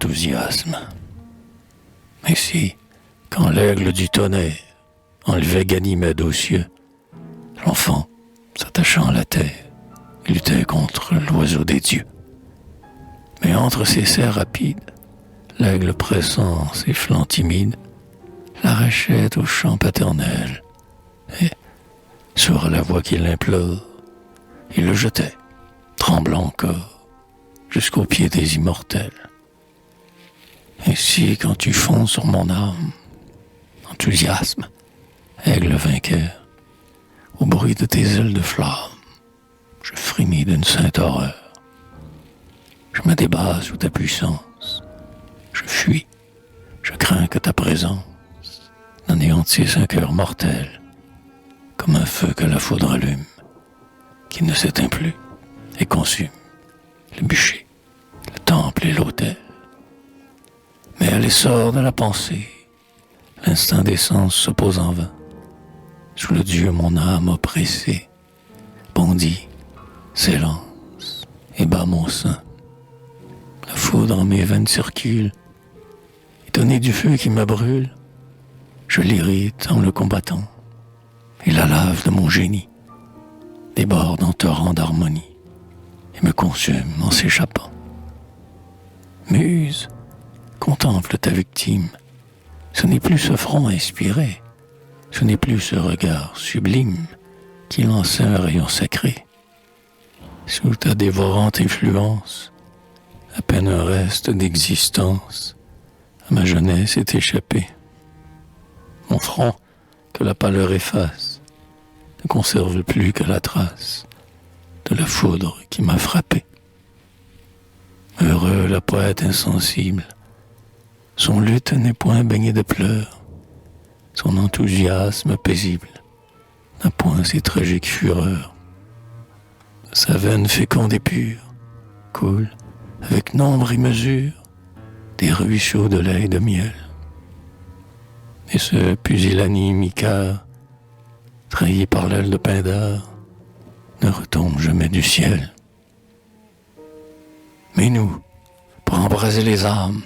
enthousiasme. Et si, quand l'aigle du tonnerre enlevait Ganymède aux cieux, l'enfant, s'attachant à la terre, luttait contre l'oiseau des dieux. Mais entre ses serres rapides, l'aigle pressant ses flancs timides, l'arrachait au chant paternel, et, sur la voix qui l'implore, il le jetait, tremblant encore, jusqu'aux pieds des immortels. Ainsi, quand tu fonds sur mon âme, enthousiasme, aigle vainqueur, au bruit de tes ailes de flamme, je frémis d'une sainte horreur. Je me débat sous ta puissance, je fuis, je crains que ta présence n'anéantisse un cœur mortel, comme un feu que la foudre allume, qui ne s'éteint plus et consume le bûcher, le temple et l'autel. Mais à l'essor de la pensée, l'instinct des sens s'oppose en vain. Sous le Dieu mon âme oppressée bondit, s'élance et bat mon sein. La foudre en mes veines circule, étonné du feu qui me brûle, je l'irrite en le combattant, et la lave de mon génie déborde en torrent d'harmonie et me consume en s'échappant. Muse, contemple ta victime, ce n'est plus ce front inspiré, ce n'est plus ce regard sublime qui lançait un rayon sacré. Sous ta dévorante influence, à peine un reste d'existence à ma jeunesse est échappé. Mon front, que la pâleur efface, ne conserve plus que la trace de la foudre qui m'a frappé. Heureux le poète insensible, son luth n'est point baigné de pleurs, son enthousiasme paisible n'a point ses tragiques fureurs. Sa veine féconde et pure coule, avec nombre et mesure, des ruisseaux de lait et de miel. Et ce pusillanime Icare, trahi par l'aile de Pindare, ne retombe jamais du ciel. Mais nous, pour embraser les âmes,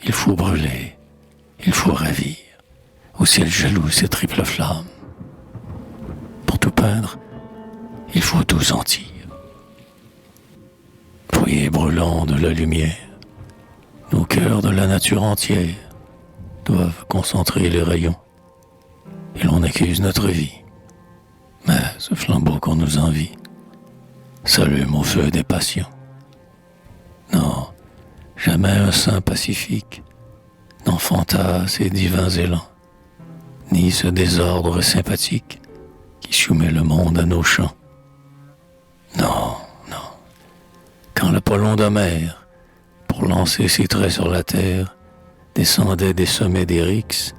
il faut brûler, il faut ravir, au ciel jaloux ces triples flammes. Pour tout peindre, il faut tout sentir. Foyer brûlant de la lumière, nos cœurs de la nature entière doivent concentrer les rayons, et l'on accuse notre vie. Mais ce flambeau qu'on nous envie s'allume au feu des passions. Non, jamais un sein pacifique n'enfanta ces divins élans, ni ce désordre sympathique qui soumet le monde à nos chants. Non, non, quand l'Apollon d'Homère, pour lancer ses traits sur la terre, descendait des sommets d'Eryx,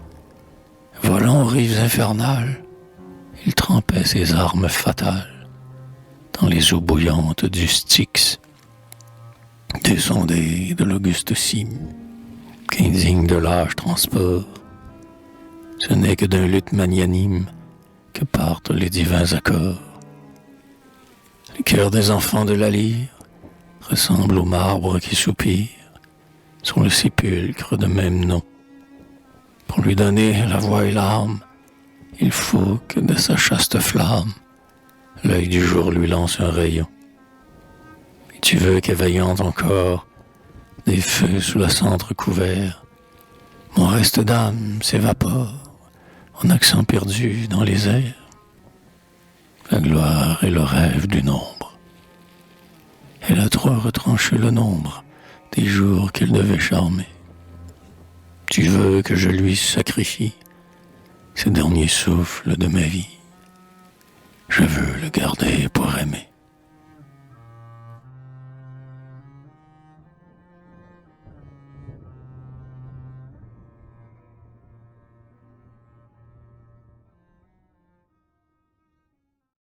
volant aux rives infernales, il trempait ses armes fatales dans les eaux bouillantes du Styx, descendez de l'auguste cime, qu'indigne de l'âge transport. Ce n'est que d'un luth magnanime que partent les divins accords. Le cœur des enfants de la lyre ressemble au marbre qui soupire sur le sépulcre de même nom. Pour lui donner la voix et l'âme, il faut que de sa chaste flamme, l'œil du jour lui lance un rayon. Et tu veux qu'éveillant encore des feux sous le centre couvert, mon reste d'âme s'évapore en accent perdu dans les airs. La gloire est le rêve du nombre. Elle a trop retranché le nombre des jours qu'elle devait charmer. Tu veux que je lui sacrifie ce dernier souffle de ma vie. Je veux le garder pour aimer.